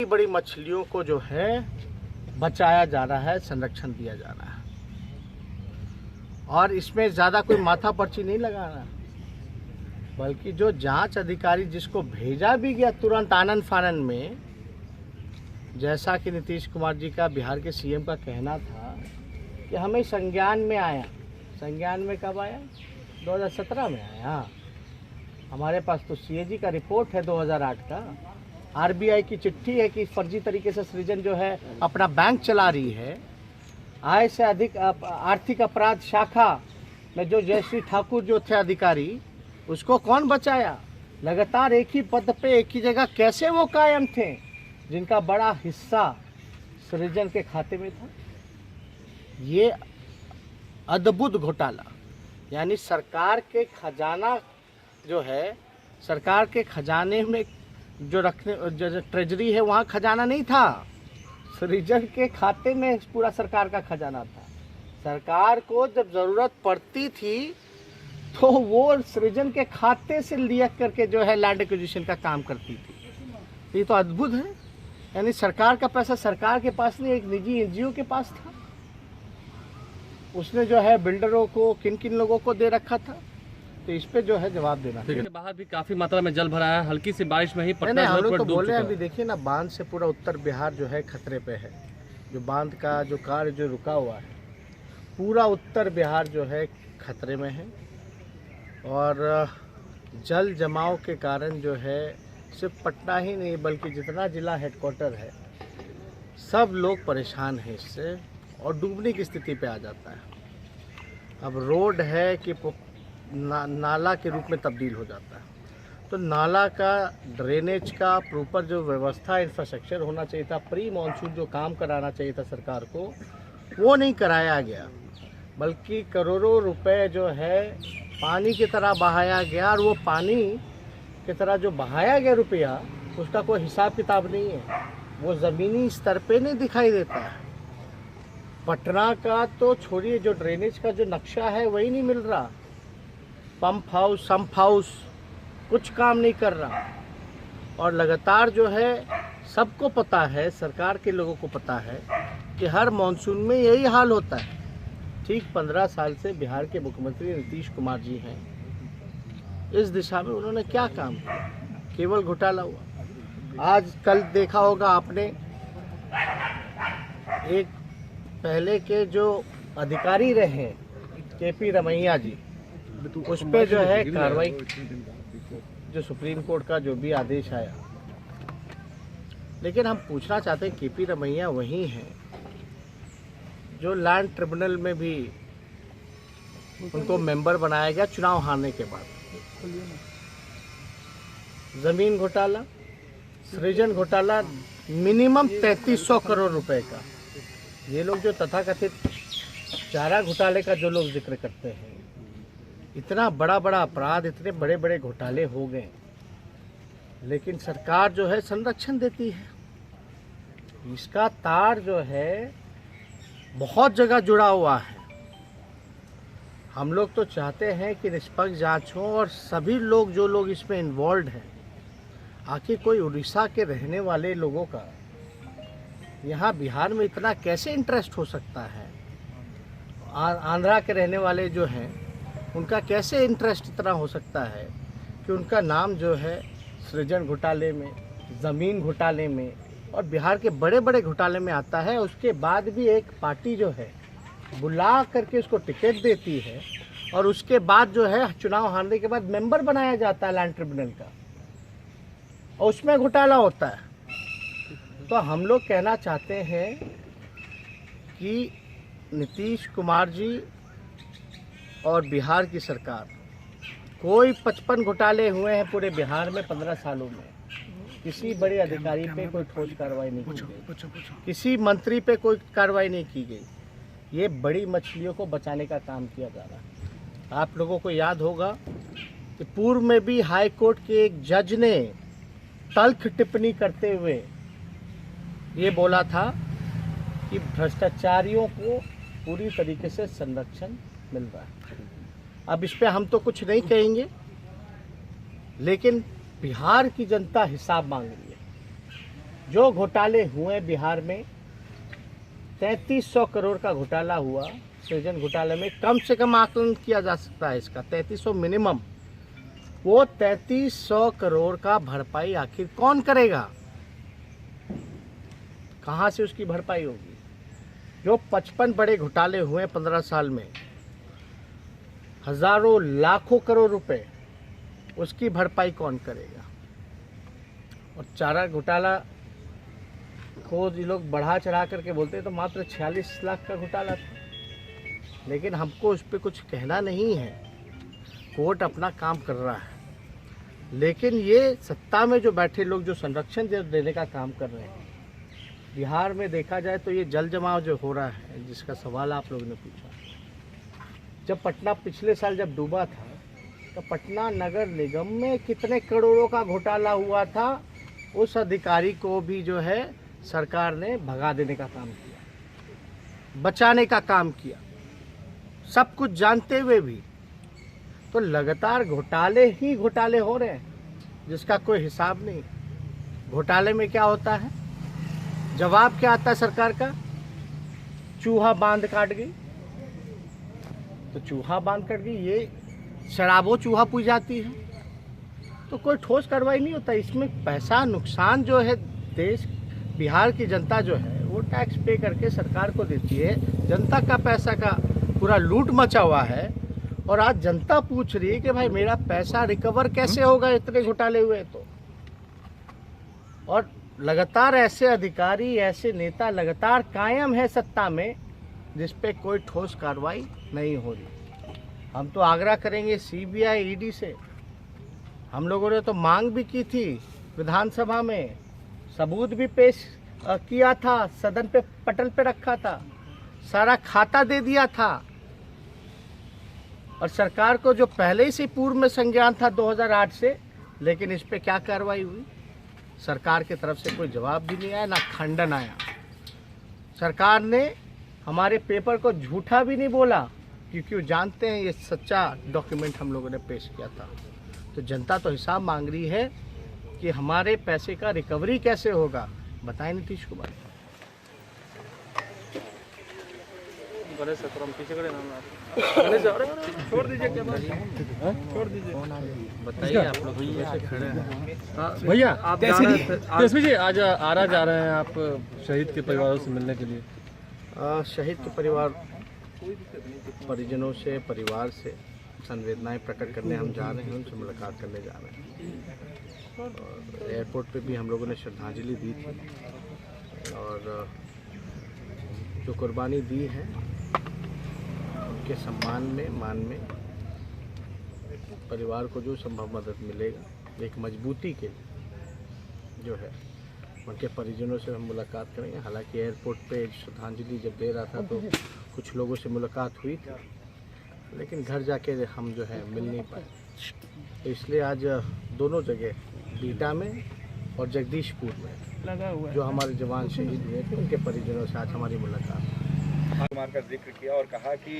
बड़ी मछलियों को जो है बचाया जा रहा है, संरक्षण दिया जा रहा है। और इसमें ज़्यादा कोई माथा पर्ची नहीं लगाना, बल्कि जो जांच अधिकारी जिसको भेजा भी गया तुरंत आनन फानन में, जैसा कि नीतीश कुमार जी का, बिहार के सीएम का कहना था कि हमें संज्ञान में आया। संज्ञान में कब आया? 2017 में आया। हमारे पास तो सीएजी का रिपोर्ट है 2008 का, आरबीआई की चिट्ठी है कि फर्जी तरीके से सृजन जो है अपना बैंक चला रही है। आय से अधिक आर्थिक अपराध शाखा में जो जयश्री ठाकुर जो थे अधिकारी, उसको कौन बचाया? लगातार एक ही पद पे एक ही जगह कैसे वो कायम थे, जिनका बड़ा हिस्सा सृजन के खाते में था। ये अद्भुत घोटाला, यानी सरकार के खजाना जो है, सरकार के खजाने में जो ट्रेजरी है वहाँ खजाना नहीं था, सृजन के खाते में पूरा सरकार का खजाना था। सरकार को जब ज़रूरत पड़ती थी तो वो सृजन के खाते से लिया करके जो है लैंड एक्विजिशन का काम करती थी। ये तो अद्भुत है, यानी सरकार का पैसा सरकार के पास नहीं, एक निजी एनजीओ के पास था। उसने जो है बिल्डरों को, किन किन लोगों को दे रखा था, तो इस पे जो है जवाब देना है। बाहर भी काफी मात्रा में जल भरा है, हल्की सी बारिश में ही पटना हम लोग तो बोले अभी देखिए ना, बांध से पूरा उत्तर बिहार जो है खतरे पे है। जो बांध का जो कार्य जो रुका हुआ है, पूरा उत्तर बिहार जो है खतरे में है। और जल जमाव के कारण जो है सिर्फ पटना ही नहीं बल्कि जितना जिला हेडक्वार्टर है, सब लोग परेशान हैं इससे और डूबने की स्थिति पे आ जाता है। अब रोड है कि नाला के रूप में तब्दील हो जाता है। तो नाला का, ड्रेनेज का प्रॉपर जो व्यवस्था, इंफ्रास्ट्रक्चर होना चाहिए था, प्री मानसून जो काम कराना चाहिए था सरकार को, वो नहीं कराया गया, बल्कि करोड़ों रुपए जो है पानी की तरह बहाया गया। और वो पानी की तरह जो बहाया गया रुपया, उसका कोई हिसाब किताब नहीं है, वो ज़मीनी स्तर पे नहीं दिखाई देता है। पटना का तो छोड़िए, जो ड्रेनेज का जो नक्शा है वही नहीं मिल रहा। पंप हाउस, सम्प हाउस कुछ काम नहीं कर रहा। और लगातार जो है सबको पता है, सरकार के लोगों को पता है कि हर मानसून में यही हाल होता है। ठीक 15 साल से बिहार के मुख्यमंत्री नीतीश कुमार जी हैं, इस दिशा में उन्होंने क्या काम किया? केवल घोटाला हुआ। आज कल देखा होगा आपने, एक पहले के जो अधिकारी रहे केपी रमैया जी, उस पे जो है कार्रवाई, जो सुप्रीम कोर्ट का जो भी आदेश आया। लेकिन हम पूछना चाहते हैं, केपी रमैया वही हैं जो लैंड ट्रिब्यूनल में भी उनको मेंबर बनाया गया चुनाव हारने के बाद। जमीन घोटाला, सृजन घोटाला, मिनिमम 3300 करोड़ रुपए का। ये लोग जो तथाकथित चारा घोटाले का जो लोग जिक्र करते हैं, इतना बड़ा बड़ा अपराध, इतने बड़े बड़े घोटाले हो गए, लेकिन सरकार जो है संरक्षण देती है। इसका तार जो है बहुत जगह जुड़ा हुआ है। हम लोग तो चाहते हैं कि निष्पक्ष जांच हो और सभी लोग, जो लोग इसमें इन्वॉल्व हैं, आखिर कोई उड़ीसा के रहने वाले लोगों का यहाँ बिहार में इतना कैसे इंटरेस्ट हो सकता है? आंध्रा के रहने वाले जो हैं, उनका कैसे इंटरेस्ट इतना हो सकता है कि उनका नाम जो है सृजन घोटाले में, ज़मीन घोटाले में और बिहार के बड़े बड़े घोटाले में आता है। उसके बाद भी एक पार्टी जो है बुला करके उसको टिकट देती है और उसके बाद जो है चुनाव हारने के बाद मेंबर बनाया जाता है लैंड ट्रिब्यूनल का, और उसमें घोटाला होता है। तो हम लोग कहना चाहते हैं कि नीतीश कुमार जी और बिहार की सरकार, कोई 55 घोटाले हुए हैं पूरे बिहार में 15 सालों में, किसी बड़े अधिकारी पे कोई ठोस कार्रवाई नहीं की गई, किसी मंत्री पे कोई कार्रवाई नहीं की गई। ये बड़ी मछलियों को बचाने का काम किया जा रहा है। आप लोगों को याद होगा कि पूर्व में भी हाई कोर्ट के एक जज ने तल्ख टिप्पणी करते हुए ये बोला था कि भ्रष्टाचारियों को पूरी तरीके से संरक्षण मिल रहा है। अब इस पे हम तो कुछ नहीं कहेंगे, लेकिन बिहार की जनता हिसाब मांग रही है। जो घोटाले हुए बिहार में, 3300 करोड़ का घोटाला हुआ सृजन घोटाले में। कम से कम आकलन किया जा सकता है इसका 3300 मिनिमम। वो 3300 करोड़ का भरपाई आखिर कौन करेगा? कहाँ से उसकी भरपाई होगी? जो 55 बड़े घोटाले हुए 15 साल में, हजारों लाखों करोड़ रुपए, उसकी भरपाई कौन करेगा? और चारा घोटाला को ये लोग बढ़ा चढ़ा करके बोलते हैं तो मात्र 46 लाख का घोटाला था, लेकिन हमको उस पर कुछ कहना नहीं है। कोर्ट अपना काम कर रहा है, लेकिन ये सत्ता में जो बैठे लोग जो संरक्षण देने का काम कर रहे हैं, बिहार में देखा जाए तो ये जल जमाव जो हो रहा है, जिसका सवाल आप लोगों ने पूछा, जब पटना पिछले साल जब डूबा था तो पटना नगर निगम में कितने करोड़ों का घोटाला हुआ था, उस अधिकारी को भी जो है सरकार ने भगा देने का काम किया, बचाने का काम किया, सब कुछ जानते हुए भी। तो लगातार घोटाले ही घोटाले हो रहे हैं, जिसका कोई हिसाब नहीं। घोटाले में क्या होता है? जवाब क्या आता है सरकार का? चूहा बांध काट गई। तो चूहा बांध काट गई, ये शराबो चूहा पूज जाती है, तो कोई ठोस कार्रवाई नहीं होता। इसमें पैसा नुकसान जो है देश बिहार की जनता जो है वो टैक्स पे करके सरकार को देती है। जनता का पैसा का पूरा लूट मचा हुआ है, और आज जनता पूछ रही है कि भाई मेरा पैसा रिकवर कैसे होगा, इतने घोटाले हुए तो। और लगातार ऐसे अधिकारी, ऐसे नेता लगातार कायम है सत्ता में, जिस पे कोई ठोस कार्रवाई नहीं हो रही। हम तो आग्रह करेंगे सीबीआई, ईडी से। हम लोगों ने तो मांग भी की थी विधानसभा में, सबूत भी पेश किया था, सदन पे पटल पे रखा था, सारा खाता दे दिया था। और सरकार को जो पहले से पूर्व में संज्ञान था 2008 से, लेकिन इस पे क्या कार्रवाई हुई? सरकार की तरफ से कोई जवाब भी नहीं आया, ना खंडन आया। सरकार ने हमारे पेपर को झूठा भी नहीं बोला, क्योंकि वो जानते हैं ये सच्चा डॉक्यूमेंट हम लोगों ने पेश किया था। तो जनता तो हिसाब मांग रही है कि हमारे पैसे का रिकवरी कैसे होगा। बताएं नीतीश कुमार। छोड़ दीजिए, क्या बात? छोड़ दीजिए, बताइए आप लोग खड़े हैं। भैया आप तेजस्वी जी आज आरा जा रहे हैं आप शहीद के परिवारों से मिलने के लिए? शहीद के परिजनों से, परिवार से संवेदनाएं प्रकट करने हम जा रहे हैं, उनसे मुलाकात करने जा रहे हैं। और एयरपोर्ट पे भी हम लोगों ने श्रद्धांजलि दी थी, और जो कुर्बानी दी है उनके सम्मान में, मान में परिवार को जो संभव मदद मिलेगा, एक मजबूती के लिए जो है उनके परिजनों से हम मुलाकात करेंगे। हालांकि एयरपोर्ट पे श्रद्धांजलि जब दे रहा था तो कुछ लोगों से मुलाकात हुई थी, लेकिन घर जाके हम जो है मिल नहीं पाए। तो इसलिए आज दोनों जगह, बीटा में और जगदीशपुर में जो हमारे जवान शहीद हुए थे, उनके परिजनों से आज हमारी मुलाकात। कुमार का जिक्र किया और कहा कि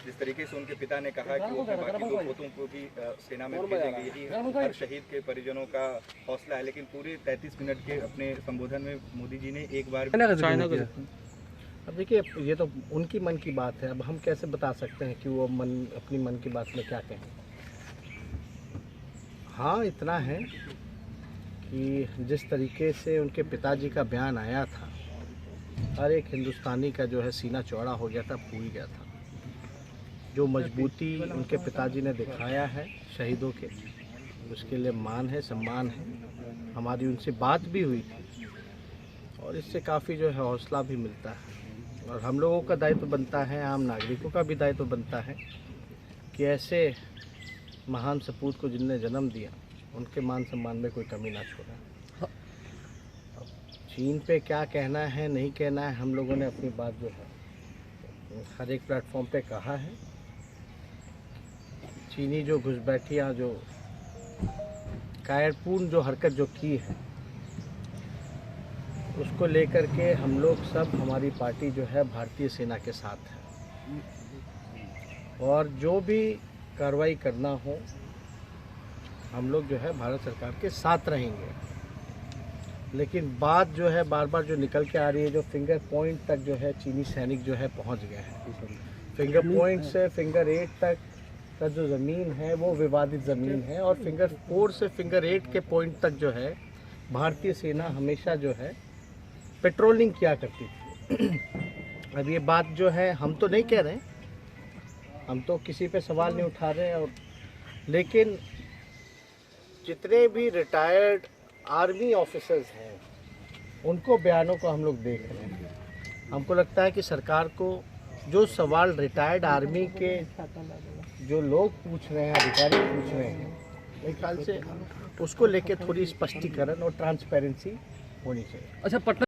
जिस तरीके से उनके पिता ने कहा कि वो बाकी दो पोतों को भी सेना में भेजेंगे, यही हर शहीद के परिजनों का हौसला है। लेकिन पूरे 33 मिनट के अपने संबोधन में मोदी जी ने एक बार अब देखिए, ये तो उनकी मन की बात है। अब हम कैसे बता सकते हैं कि वो अपनी मन की बात में क्या कहें। हाँ, इतना है कि जिस तरीके से उनके पिताजी का बयान आया था, हर एक हिंदुस्तानी का जो है सीना चौड़ा हो गया था, फूल गया था। जो मजबूती उनके पिताजी ने दिखाया है शहीदों के, उसके लिए मान है, सम्मान है। हमारी उनसे बात भी हुई थी, और इससे काफ़ी जो है हौसला भी मिलता है। और हम लोगों का दायित्व बनता है, आम नागरिकों का भी दायित्व बनता है कि ऐसे महान सपूत को जिनने जन्म दिया, उनके मान सम्मान में कोई कमी ना छोड़े। चीन पे क्या कहना है, नहीं कहना है, हम लोगों ने अपनी बात जो है हर एक प्लेटफॉर्म पे कहा है। चीनी जो घुसपैठियाँ, जो कायरपूर्ण जो हरकत जो की है, उसको लेकर के हम लोग सब, हमारी पार्टी जो है भारतीय सेना के साथ है। और जो भी कार्रवाई करना हो, हम लोग जो है भारत सरकार के साथ रहेंगे। लेकिन बात जो है बार बार जो निकल के आ रही है, जो फिंगर पॉइंट तक जो है चीनी सैनिक जो है पहुंच गया है। फिंगर पॉइंट से फिंगर 8 तक का जो ज़मीन है वो विवादित ज़मीन है, और फिंगर 4 से फिंगर 8 के पॉइंट तक जो है भारतीय सेना हमेशा जो है पेट्रोलिंग किया करती थी। अब ये बात जो है हम तो नहीं कह रहे, हम तो किसी पे सवाल नहीं उठा रहे, और लेकिन जितने भी रिटायर्ड आर्मी ऑफिसर्स हैं उनको बयानों को हम लोग देख रहे हैं। हमको लगता है कि सरकार को जो सवाल रिटायर्ड आर्मी के जो लोग पूछ रहे हैं, अधिकारी पूछ रहे हैं, मेरे ख्याल से उसको लेके थोड़ी स्पष्टीकरण और ट्रांसपेरेंसी होनी चाहिए। अच्छा, पटना